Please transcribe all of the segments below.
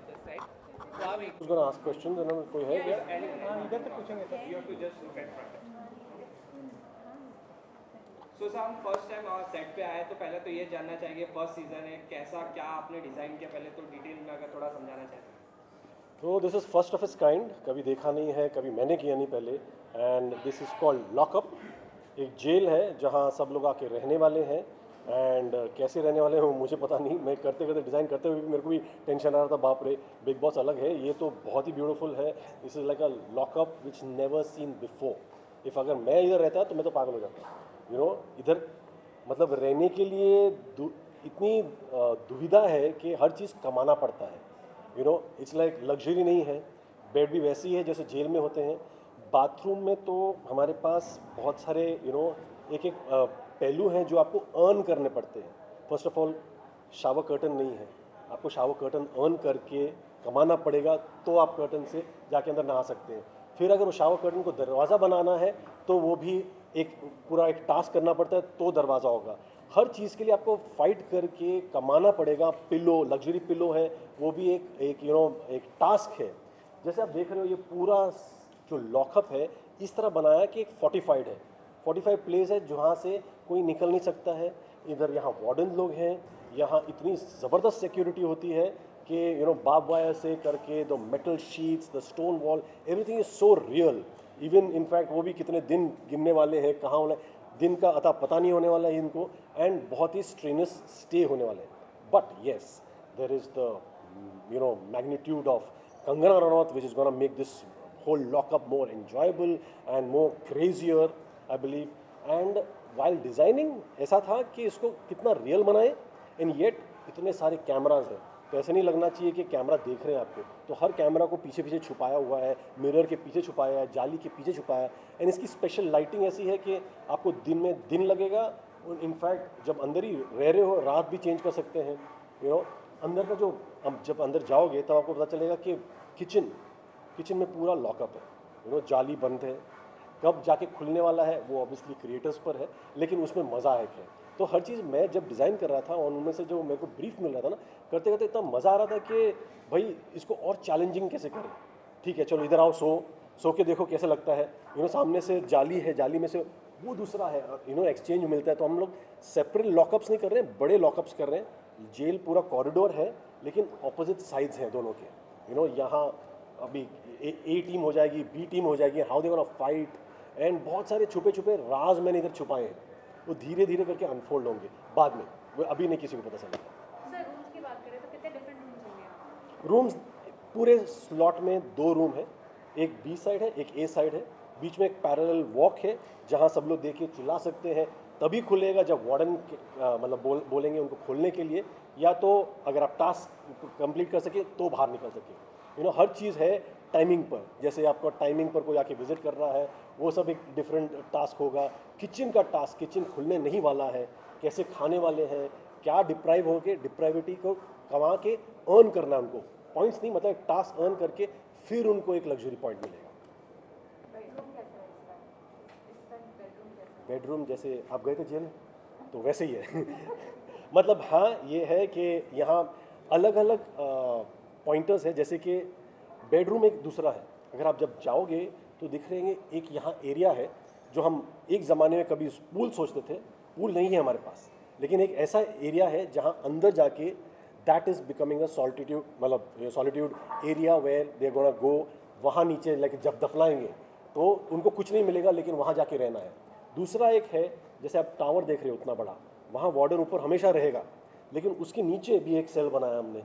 this side. So I'm Who's going to ask questions? कोई है क्या? इधर से पूछेंगे sir. You have to just look at front. So sir हम फर्स्ट टाइम सेट पे आए तो पहले तो ये जानना चाहेंगे फर्स्ट सीजन है कैसा क्या आपने डिज़ाइन किया पहले तो डिटेल में अगर थोड़ा समझाना चाहते हैं. तो this is first of its kind, कभी देखा नहीं है, कभी मैंने किया नहीं पहले. And this is called lockup. एक जेल है जहाँ सब लोग आके रहने वाले हैं. एंड कैसे रहने वाले हैं मुझे पता नहीं. मैं करते करते डिज़ाइन करते हुए भी मेरे को भी टेंशन आ रहा था, बाप रे बिग बॉस अलग है, ये तो बहुत ही ब्यूटीफुल है. This is like a lockup which never seen before. If अगर मैं इधर रहता तो मैं तो पागल हो जाता. इधर मतलब रहने के लिए इतनी दुविधा है कि हर चीज़ कमाना पड़ता है. इट्स लाइक लग्जरी नहीं है. बेड भी वैसी है जैसे जेल में होते हैं. बाथरूम में तो हमारे पास बहुत सारे एक एक पहलू हैं जो आपको अर्न करने पड़ते हैं. First of all shower curtain नहीं है. आपको शावर कर्टन अर्न करके कमाना पड़ेगा तो आप कर्टन से जाके अंदर नहा सकते हैं. फिर अगर वो शावर कर्टन को दरवाज़ा बनाना है तो वो भी एक पूरा एक टास्क करना पड़ता है तो दरवाज़ा होगा. हर चीज़ के लिए आपको फाइट करके कमाना पड़ेगा. पिलो, लग्जरी पिलो है, वो भी एक टास्क है. जैसे आप देख रहे हो ये पूरा जो लॉकअप है इस तरह बनाया कि एक फोर्टिफाइड है. 45 प्लेस है जहाँ से कोई निकल नहीं सकता है. इधर यहाँ वार्डन लोग हैं, यहाँ इतनी ज़बरदस्त सिक्योरिटी होती है कि बार्ब वायर से करके the metal sheets, the stone wall, everything is so real. Even in fact वो भी कितने दिन गिनने वाले हैं, कहाँ होना दिन का अता पता नहीं होने वाला है इनको. एंड बहुत ही स्ट्रेनस स्टे होने वाले हैं. But yes, there is the magnitude of Kangana Ranaut which is going to make this whole lockup more enjoyable and more crazier, I believe. And while designing ऐसा था कि इसको कितना रियल बनाए. एंड येट इतने सारे कैमराज हैं तो ऐसे नहीं लगना चाहिए कि कैमरा देख रहे हैं आपको. तो हर कैमरा को पीछे पीछे छुपाया हुआ है, मिरर के पीछे छुपाया है, जाली के पीछे छुपाया है. एंड इसकी स्पेशल लाइटिंग ऐसी है कि आपको दिन में दिन लगेगा. और इनफैक्ट जब अंदर ही रह रहे हो रात भी चेंज कर सकते हैं. अंदर का जो जब अंदर जाओगे तब आपको पता चलेगा कि किचन में पूरा लॉकअप है. जाली बंद है. कब जाके खुलने वाला है वो ऑब्वियसली क्रिएटर्स पर है, लेकिन उसमें मज़ा है. तो हर चीज़ मैं जब डिज़ाइन कर रहा था और उनमें से जो मेरे को ब्रीफ मिल रहा था ना, करते करते इतना मज़ा आ रहा था कि भाई इसको और चैलेंजिंग कैसे करें. ठीक है चलो इधर आओ, सो के देखो कैसे लगता है. सामने से जाली है, जाली में से वो दूसरा है. एक्सचेंज मिलता है. तो हम लोग सेपरेट लॉकअप्स नहीं कर रहे हैं, बड़े लॉकअप्स कर रहे हैं. जेल पूरा कॉरिडोर है लेकिन ऑपोजिट साइड्स हैं दोनों के. यहाँ अभी ए टीम हो जाएगी, बी टीम हो जाएगी, how they gonna fight. And बहुत सारे छुपे छुपे राज मैंने इधर छुपाए हैं. वो धीरे धीरे करके अनफोल्ड होंगे बाद में. वो अभी नहीं किसी को पता चलेगा. सर रूम्स की बात करें तो कितने डिफरेंट रूम्स होंगे? रूम्स पूरे स्लॉट में 2 रूम है. एक बी साइड है, एक ए साइड है. बीच में एक पैरेलल वॉक है जहाँ सब लोग देख के चिल्ला सकते हैं. तभी खुलेगा जब वार्डन मतलब बोलेंगे उनको खोलने के लिए, या तो अगर आप टास्क कंप्लीट कर सके तो बाहर निकल सके. हर चीज़ है टाइमिंग पर. जैसे आपको टाइमिंग पर कोई आके विजिट कर रहा है वो सब एक डिफरेंट टास्क होगा. किचन का टास्क, किचन खुलने नहीं वाला है, कैसे खाने वाले हैं, क्या डिप्राइव हो के डिप्राइविटी को कमा के अर्न करना है उनको. पॉइंट्स नहीं, मतलब टास्क अर्न करके फिर उनको एक लग्जरी पॉइंट मिलेगा. बेडरूम जैसे आप गए थे जेल तो वैसे ही है. मतलब हाँ ये है कि यहाँ अलग अलग पॉइंटर्स है. जैसे कि बेडरूम एक दूसरा है. अगर आप जब जाओगे तो दिख रहे हैं एक यहाँ एरिया है जो हम एक ज़माने में कभी पूल सोचते थे. पूल नहीं है हमारे पास, लेकिन एक ऐसा एरिया है जहाँ अंदर जाके that is becoming a solitude, मतलब solitude area where they gonna go. वहाँ नीचे लाइक जब दफनाएंगे तो उनको कुछ नहीं मिलेगा लेकिन वहाँ जाके रहना है. दूसरा एक है जैसे आप टावर देख रहे हो उतना बड़ा, वहाँ वार्डन ऊपर हमेशा रहेगा लेकिन उसके नीचे भी एक सेल बनाया हमने.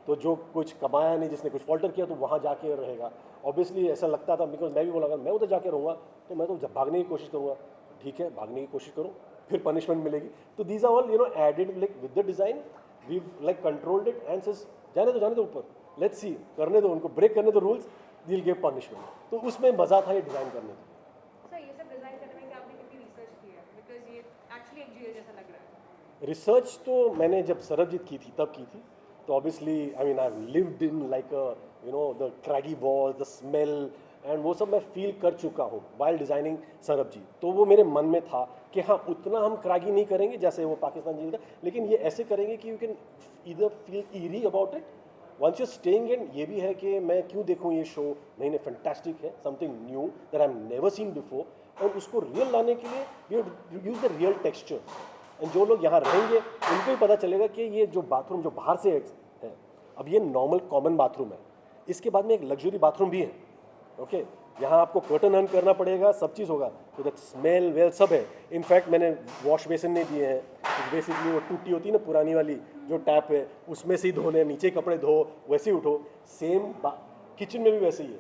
तो जो कुछ कमाया नहीं, जिसने कुछ फॉल्टर किया तो वहाँ जाके रहेगा. ऑब्वियसली ऐसा लगता था बिकॉज मैं भी बोला मैं उधर जाके रहूँगा तो मैं तो जब भागने की कोशिश करूँगा. ठीक है भागने की कोशिश करो फिर पनिशमेंट मिलेगी. तो these are all added like with the design we like controlled it and says जाने दो ऊपर, लेट्स सी, करने दो उनको, ब्रेक करने दो रूल्स, दिल गिव पनिशमेंट. तो उसमें मज़ा था ये डिज़ाइन करने में. सर ये सब डिजाइन करने में क्या आपने कितनी रिसर्च की है? बिकॉज ये एक्चुअली एक जेल जैसा लग रहा है. रिसर्च तो मैंने जब सरबजीत की थी तब की थी. तो obviously I mean I lived in like the craggy walls, the smell, and वो सब मैं फील कर चुका हूँ वाइल डिज़ाइनिंग सरबजीत. तो वो मेरे मन में था कि हाँ उतना हम क्रैगी नहीं करेंगे जैसे वो पाकिस्तान जेल था, लेकिन ये ऐसे करेंगे कि you can either feel eerie about it once you staying in, ये भी है कि मैं क्यों देखूँ ये शो, नहीं नहीं फैंटास्टिक है, something new that I am never seen before, और उसको रियल लाने के लिए we use the real textures, and जो लोग यहाँ रहेंगे उनको ही पता चलेगा कि ये जो बाथरूम जो बाहर से है, अब ये नॉर्मल कॉमन बाथरूम है, इसके बाद में एक लग्जरी बाथरूम भी है, ओके यहाँ आपको कर्टन अर्न करना पड़ेगा, सब चीज़ होगा, तो दैट स्मेल वेल सब है। इनफैक्ट मैंने वॉश बेसिन नहीं दिए हैं, बेसिकली वो टूटी होती है ना पुरानी वाली जो टैप है, उसमें से ही धोने, नीचे कपड़े धो वैसे ही उठो, सेम किचन में भी वैसे ही है,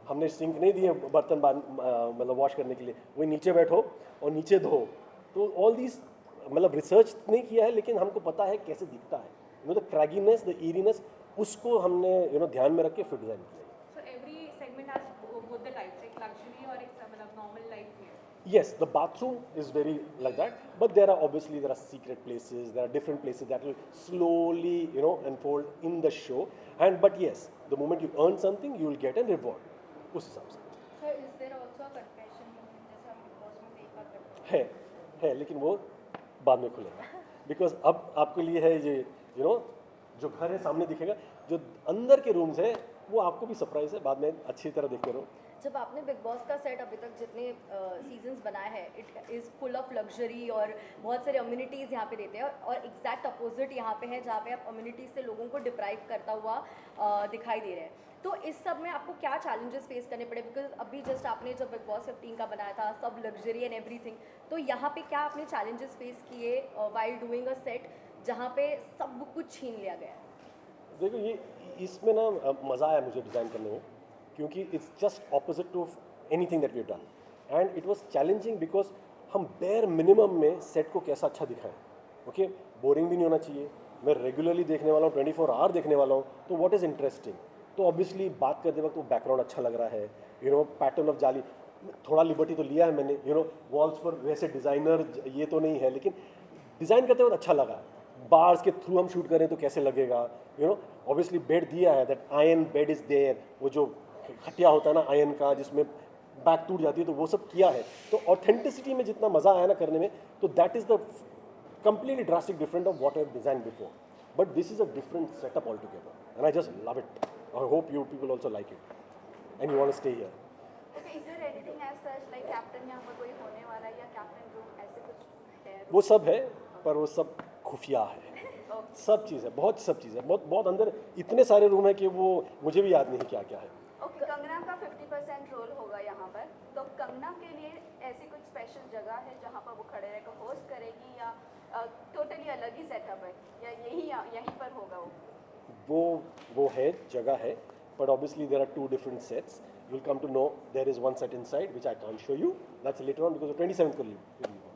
हमने सिंक नहीं दिए बर्तन मतलब वॉश करने के लिए, वही नीचे बैठो और नीचे धो, तो ऑल दीज मतलब रिसर्च नहीं किया है, लेकिन हमको पता है कैसे दिखता है, द क्रैगीनेस, द ईरीनेस, उसको हमने ध्यान में रख के फिर डिज़ाइन किया। So every segment has both the types, like luxury or एक मतलब normal life here. Yes, the bathroom is very like that, but there are secret places, there are different places that will slowly unfold in the show, and but yes, the moment you earn something, you will get a reward. उस हिसाब से Sir, is there also a confession moment जैसा हम Big Boss में देखा करते हैं? है, लेकिन वो बाद में खुलेगा, बिकॉज अब आपके लिए है ये जो घर है सामने दिखेगा, जो अंदर के रूम्स है वो आपको भी सरप्राइज है, बाद में अच्छी तरह देखते रहो। जब आपने बिग बॉस का सेट अभी तक जितने सीजन्स बनाए हैं, it is full of luxury और बहुत सारे अम्यूनिटीज़ यहाँ पे देते हैं, और एग्जैक्ट अपोजिट यहाँ पे है जहाँ पे आप अम्यूनिटीज़ से लोगों को डिप्राइव करता हुआ दिखाई दे रहे हैं। तो इस सब में आपको क्या चैलेंजेस फेस करने पड़े, बिकॉज अभी जस्ट आपने जब बिग बॉस 15 का बनाया था सब लग्जरी एंड एवरीथिंग, तो यहाँ पे क्या आपने चैलेंजेस फेस किए वाइल डूइंग अ सेट जहाँ पे सब कुछ छीन लिया गया है? देखो ये इसमें ना मज़ा आया मुझे डिज़ाइन करने में, क्योंकि it's just opposite to anything that we have done, and it was challenging because हम बेयर मिनिमम में सेट को कैसा अच्छा दिखाएं, ओके बोरिंग भी नहीं होना चाहिए, मैं रेगुलरली देखने वाला हूँ, 24 आवर देखने वाला हूँ, तो व्हाट इज़ इंटरेस्टिंग, तो ऑब्वियसली बात करते वक्त वो बैकग्राउंड अच्छा लग रहा है, पैटर्न ऑफ जाली, थोड़ा लिबर्टी तो लिया है मैंने, वॉल्स पर वैसे डिज़ाइनर ये तो नहीं है, लेकिन डिज़ाइन करते वक्त अच्छा लगा, बार्स के थ्रू हम शूट करें तो कैसे लगेगा, ऑब्वियसली बेड दिया है, that iron bed is there, वो जो खटिया होता है ना आयरन का जिसमें बैक टूट जाती है, तो वो सब किया है, तो ऑथेंटिसिटी में जितना मज़ा आया ना करने में, तो that is the completely drastic different of what I have designed before, but this is a different setup altogether, and I just love it. I hope you people also like it and you want to stay here. Okay, is there anything as such like captain यहाँ पर कोई होने वाला है या captain room ऐसे कुछ है? वो सब है, पर वो सब खुफिया है, सब चीज़ है, बहुत सब चीज़ है, बहुत अंदर इतने सारे रूम है कि वो मुझे भी याद नहीं क्या क्या है। ओके, कंगना का 50% रोल होगा यहाँ पर, तो कंगना के लिए ऐसी कुछ स्पेशल जगह है जहाँ पर वो खड़े रहकर होस्ट करेगी, या टोटली अलग ही सेटअप है, या यहीं पर होगा वो है जगह है, but obviously there are 2 different sets. You will come to know there is one set inside which I can't show you. That's later on because 27th को release होगा,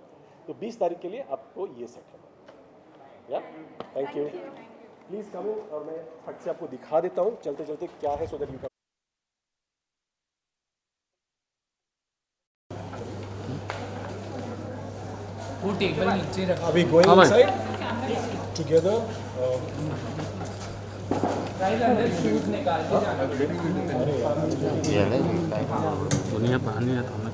तो 20 तारीख के लिए आपको ये सेट है। या थैंक यू, प्लीज़ कम इन, और मैं फट से आपको दिखा देता हूँ चलते चलते क्या है, सो दैट यू कैन। वो टेबल नीचे रखा। अभी गोइंग इनसाइड टुगेदर, गाइस अंदर शूज निकाल के जाना। दुनिया पानी है तो हमें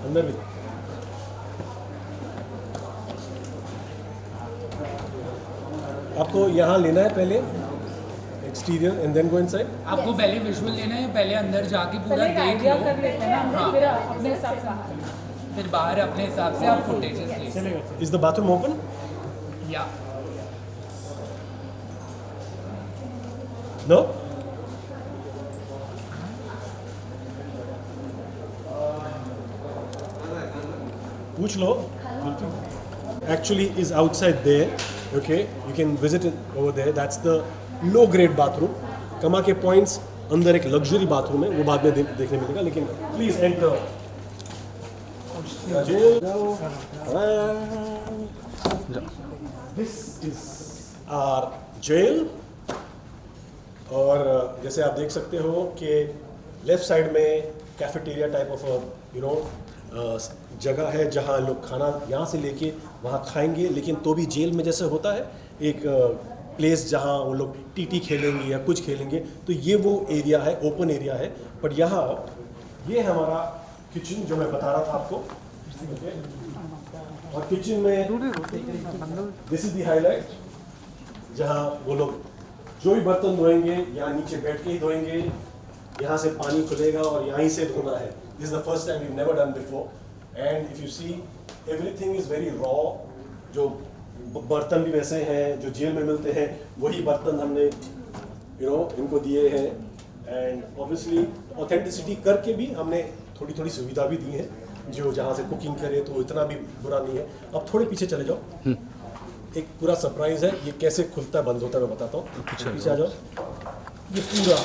अंदर भी आपको यहाँ लेना है पहले exterior and then go inside. आपको पहले विजुअल लेना है, पहले अंदर जाके पूरा देख लो, कर लेते हैं ना, फिर अपने हिसाब से फिर बाहर अपने हिसाब से आप फुटेजेस ले। Is the bathroom open? या नो, पूछ लो। Actually is outside there, okay, you can visit it over there, that's the low grade bathroom. कमा के points अंदर एक luxury bathroom है, वो बाद में देखने मिलेगा, लेकिन please enter. This is our jail, और जैसे आप देख सकते हो कि लेफ्ट साइड में कैफेटेरिया टाइप ऑफ जगह है जहाँ लोग खाना यहाँ से लेके वहाँ खाएंगे, लेकिन तो भी जेल में जैसे होता है एक प्लेस जहाँ वो लोग टीटी खेलेंगे या कुछ खेलेंगे, तो ये वो एरिया है, ओपन एरिया है। बट यहाँ ये है हमारा किचन जो मैं बता रहा था आपको, और किचन में दिस इज द हाईलाइट, जहाँ वो लोग जो भी बर्तन धोएंगे यहाँ नीचे बैठ के ही धोएंगे, यहाँ से पानी खुलेगा और यहीं से धोना है. This is the first time we never done before, and if you see everything is very raw. जो बर्तन भी वैसे हैं जो जेल में मिलते हैं, वही बर्तन हमने इनको दिए हैं. एंड ऑब्वियसली ऑथेंटिसिटी करके भी हमने थोड़ी थोड़ी सुविधा भी दी है, जो जहाँ से कुकिंग करे तो इतना भी बुरा नहीं है. अब थोड़े पीछे चले जाओ, एक पूरा सरप्राइज है. ये कैसे खुलता है बंद होता है मैं बताता हूँ. पीछे आ जाओ. ये पूरा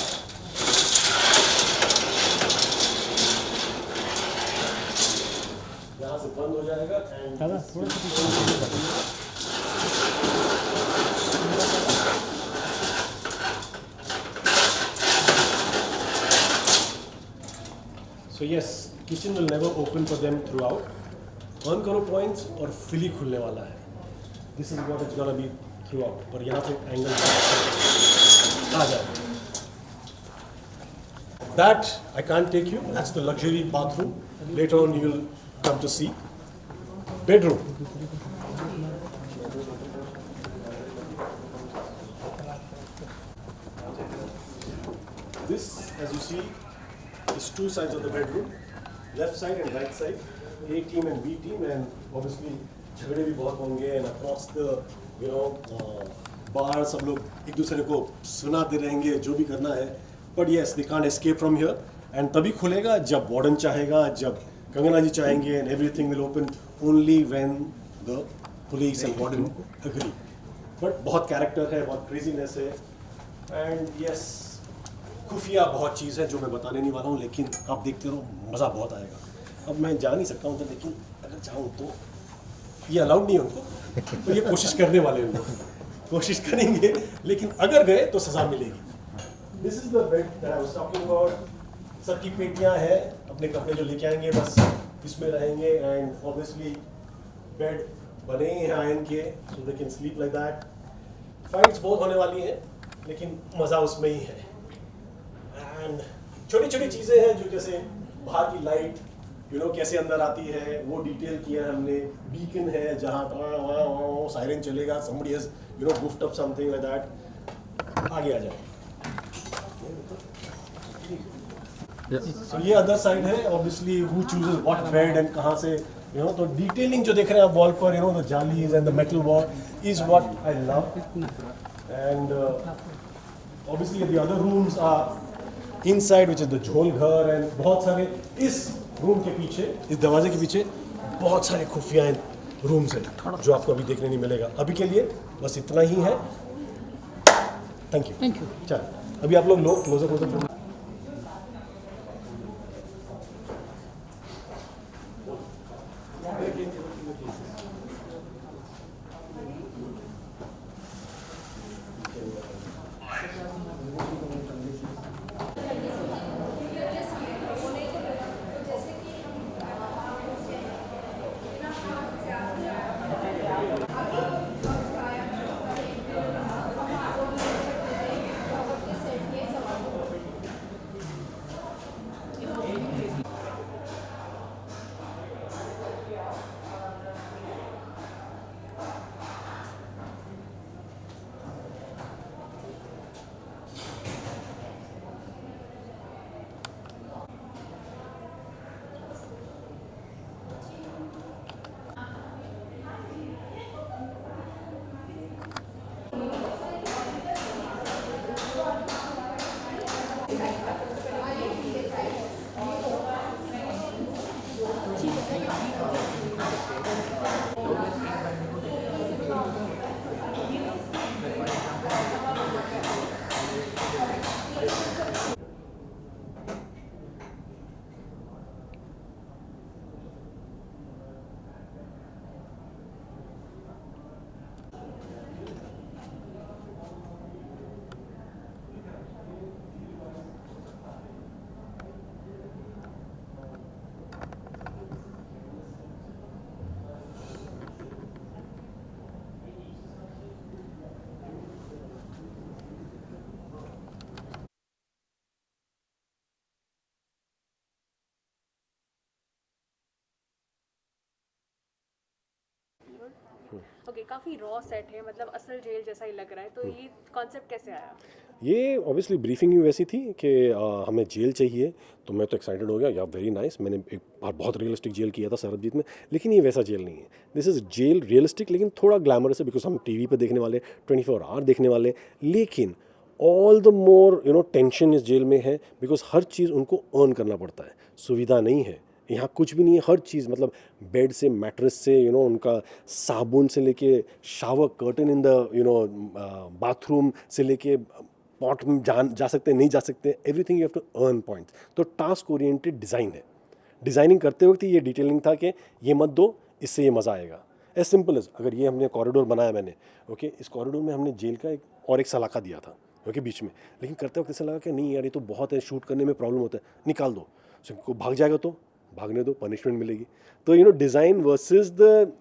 यहाँ से बंद हो जाएगा. So yes, kitchen will never open for them throughout. On करो पॉइंट्स और फिली खुलने वाला है. This is what is gonna be throughout. और यहाँ से एंगल आ जाए. That I can't take you. That's the luxury bathroom. Later on you will come to see. Bedroom. This, as you see, is two sides of the bedroom, left side and right side, A team and B team, and obviously झगड़े भी बहुत होंगे and across the बाहर सब लोग एक दूसरे को सुनाते रहेंगे जो भी करना है. But yes, they can't escape from here, and तभी खुलेगा जब वार्डन चाहेगा, जब कंगना जी चाहेंगे, and everything will open only when the police and warden agree. But बहुत कैरेक्टर है, बहुत क्रेजीनेस है, and yes, खुफिया बहुत चीज़ है जो मैं बताने नहीं वाला हूँ, लेकिन आप देखते रहो, मज़ा बहुत आएगा. अब मैं जा नहीं सकता हूँ, लेकिन अगर चाहूँ तो ये अलाउड नहीं है उनको, तो ये कोशिश करने वाले हैं लोग, कोशिश करेंगे, लेकिन अगर गए तो सज़ा मिलेगी. This is the bed that I was talking about. सबकी पेटियाँ हैं, अपने कपड़े जो लेके आएंगे बस इसमें रहेंगे. एंड ऑब्वियसली बेड बने ही हैं आयरन के, so they can sleep like that. Fights बहुत होने वाली हैं, लेकिन मज़ा उसमें ही है. एंड छोटी छोटी चीज़ें हैं जो जैसे बाहर की लाइट कैसे अंदर आती है, वो डिटेल किया है हमने. बीकन है जहाँ सायरन चलेगा, somebody has goofed up something like that. आगे आ जाए. So ये अदर साइड है. Obviously who chooses what bed and कहाँ से तो डिटेलिंग जो देख रहे हैं आप वॉल पर, the जालीज and the metal wall is what I love. And obviously the other rooms are inside, which is the झोल घर. and बहुत सारे इस रूम के पीछे, इस दरवाजे के पीछे बहुत सारे खुफिया रूम्स हैं जो आपको अभी देखने नहीं मिलेगा. अभी के लिए बस इतना ही है. Thank you. चल अभी आप लोग क्लोजर ओके, काफ़ी रॉ सेट है, मतलब असल जेल जैसा ही लग रहा है, तो ये कॉन्सेप्ट कैसे आया? ये ऑब्वियसली ब्रीफिंग ही वैसी थी कि हमें जेल चाहिए, तो मैं तो एक्साइटेड हो गया, या वेरी नाइस। मैंने एक बार बहुत रियलिस्टिक जेल किया था सरबजीत में, लेकिन ये वैसा जेल नहीं है। दिस इज़ जेल रियलिस्टिक, लेकिन थोड़ा ग्लैमरस है, बिकॉज हम टीवी पे देखने वाले, 24 आवर देखने वाले, लेकिन ऑल द मोर टेंशन इस जेल में है, बिकॉज हर चीज़ उनको अर्न करना पड़ता है। सुविधा नहीं है यहाँ, कुछ भी नहीं है। हर चीज़ मतलब बेड से, मैट्रेस से, उनका साबुन से लेके shower curtain in the bathroom से लेके पॉट में जा सकते हैं, नहीं जा सकते, everything you have to earn points. तो टास्क ओरिएंटेड डिज़ाइन है। डिज़ाइनिंग करते वक्त ये डिटेलिंग था कि ये मत दो, इससे ये मज़ा आएगा। एज सिंपल एज, अगर ये हमने कॉरिडोर बनाया मैंने, ओके, इस कॉरिडोर में हमने जेल का एक सलाखा दिया था, ओके, बीच में, लेकिन करते वक्त ऐसा लगा कि नहीं यार, ये तो बहुत है, शूट करने में प्रॉब्लम होता है, निकाल दो। को भाग जाएगा तो भागने दो, पनिशमेंट मिलेगी। तो डिज़ाइन वर्सेस द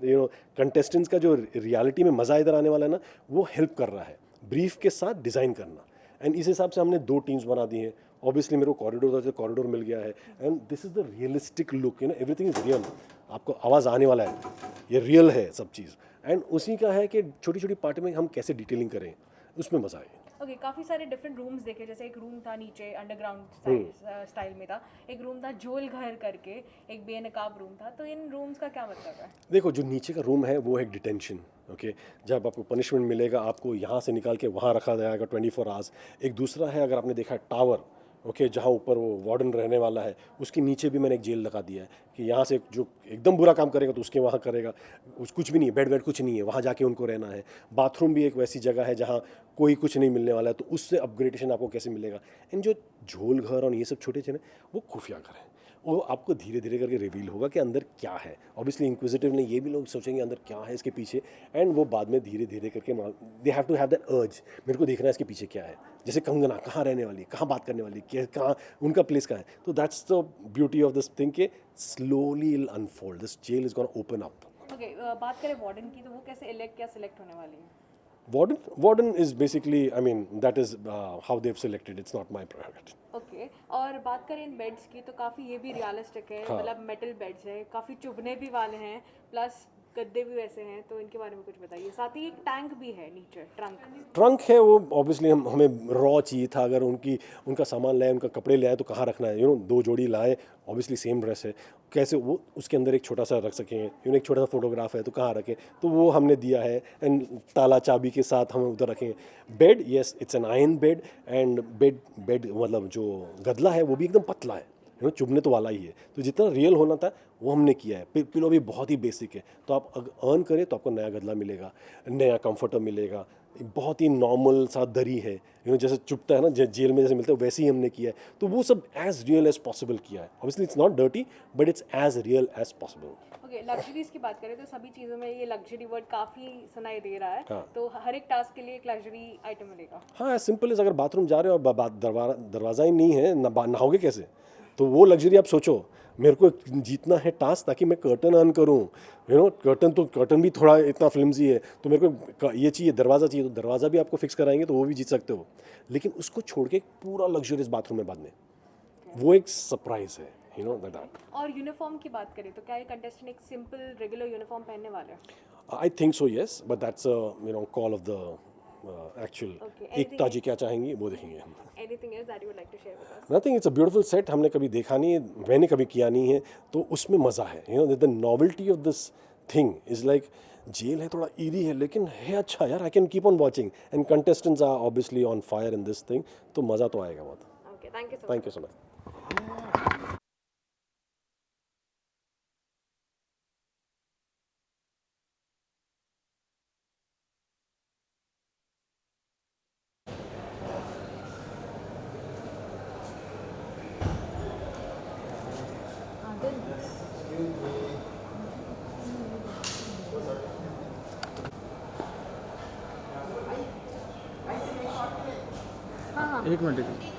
कंटेस्टेंट्स का जो रियलिटी में मज़ा इधर आने वाला है ना, वो हेल्प कर रहा है ब्रीफ के साथ डिज़ाइन करना। एंड इस हिसाब से हमने 2 टीम्स बना दी हैं। ऑब्वियसली मेरे को कॉरिडोर था, तो कॉरिडोर मिल गया है, and this is the realistic look, everything is real. आपको आवाज़ आने वाला है, ये रियल है सब चीज़। एंड उसी का है कि छोटी छोटी पार्ट में हम कैसे डिटेलिंग करें, उसमें मज़ा आए। ओके, काफ़ी सारे डिफरेंट रूम्स देखे, जैसे एक रूम था नीचे अंडरग्राउंड स्टाइल में था, एक रूम था झोल घर करके, एक बेनकाब रूम था, तो इन रूम्स का क्या मतलब है? देखो, जो नीचे का रूम है वो है डिटेंशन, ओके, जब आपको पनिशमेंट मिलेगा, आपको यहाँ से निकाल के वहाँ रखा जाएगा 24 आवर्स। एक दूसरा है, अगर आपने देखा है, टावर, ओके, जहाँ ऊपर वो वार्डन रहने वाला है, उसके नीचे भी मैंने एक जेल लगा दिया है कि यहाँ से जो एकदम बुरा काम करेगा तो उसके वहाँ करेगा। कुछ भी नहीं है, बेड वेड कुछ नहीं है, वहाँ जाके उनको रहना है। बाथरूम भी एक वैसी जगह है जहाँ कोई कुछ नहीं मिलने वाला है, तो उससे अपग्रेडेशन आपको कैसे मिलेगा। एंड जो झोल घर और ये सब छोटे छोटे वो खुफिया घर हैं, वो आपको धीरे धीरे करके रिवील होगा कि अंदर क्या है। ऑब्वियसली इंक्विजिटिव ने ये भी लोग सोचेंगे अंदर क्या है इसके पीछे, एंड वो बाद में धीरे धीरे करके they have to have that urge, मेरे को देखना है इसके पीछे क्या है। जैसे कंगना कहाँ रहने वाली, कहाँ बात करने वाली, कहाँ उनका प्लेस कहाँ है। तो that's the beauty of this thing के slowly will unfold, this jail is gonna open up. Okay, बात करें वार्डन की, तो वो कैसे इलेक्ट या सिलेक्ट होने वाली है? Warden is basically, I mean, that is how they've selected. It's not my prerogative. Okay, और बात करें इन बेड्स की, तो काफ़ी ये भी रियलिस्टिक है, हाँ। मतलब मेटल बेड्स है, काफ़ी चुभने भी वाले हैं, प्लस गद्दे भी वैसे हैं, तो इनके बारे में कुछ बताइए। साथ ही एक टैंक भी है नीचे, ट्रंक है वो। ऑब्वियसली हमें रॉ चाहिए था, अगर उनका सामान लाए, उनका कपड़े लाए, तो कहाँ रखना है। 2 जोड़ी लाए, ऑब्वियसली सेम ड्रेस है, कैसे वो उसके अंदर एक छोटा सा रख सकें। एक छोटा सा फोटोग्राफ है तो कहाँ रखें, तो वो हमने दिया है। एंड ताला चाबी के साथ हम उधर रखें। Bed, yes, it's an iron bed, and bed मतलब जो गदला है वो भी एकदम पतला है, चुभने तो वाला ही है। तो जितना रियल होना था वो हमने किया है। पिलो भी बहुत ही बेसिक है, तो आप अगर अर्न करें तो आपको नया गदला मिलेगा, नया कंफर्टर मिलेगा। बहुत ही नॉर्मल सा दरी है, जैसे चुभता है ना जेल में जैसे मिलता है, वैसे ही हमने किया है। तो वो सब एज रियल एज पॉसिबल किया है। Obviously it's not dirty, but it's as real as possible. Okay, luxuries की बात करें तो सभी चीज़ों में ये लग्जरी वर्ड काफ़ी सुनाई दे रहा है। हाँ। तो हर एक टास्क के लिए एक लग्जरी आइटम मिलेगा। हाँ, सिंपल इज, अगर बाथरूम जा रहे हो और दरवाज़ा ही नहीं है, नहाओगे कैसे? तो वो लग्जरी आप सोचो। मेरे को जीतना है टास्क ताकि मैं कर्टन अर्न करूँ। कर्टन भी थोड़ा इतना फ्लिम्जी है, तो मेरे को ये चाहिए, दरवाज़ा चाहिए, तो दरवाज़ा भी आपको फिक्स कराएंगे तो वो भी जीत सकते हो। लेकिन उसको छोड़ के पूरा लग्जरियस बाथरूम में बाद में, वो एक सरप्राइज है, दैट। और यूनिफॉर्म की बात करें तो क्या ये कंटेस्टेंट एक सिंपल रेगुलर यूनिफॉर्म पहनने वाले हैं? I think so, yes, but that's call of the actual. Ekta ji क्या चाहेंगी वो देखेंगे हम। Anything else that you would like to share with us? Nothing, it's a beautiful set. हमने कभी देखा नहीं है, मैंने कभी किया नहीं है, तो उसमें मज़ा है। The novelty of this thing is like, jail है, थोड़ा ईरी है, लेकिन है अच्छा यार। I can keep on watching, and contestants are obviously on fire in this thing, तो मज़ा तो आएगा बहुत। Okay, thank you so much. Thank you so much. एक मिनट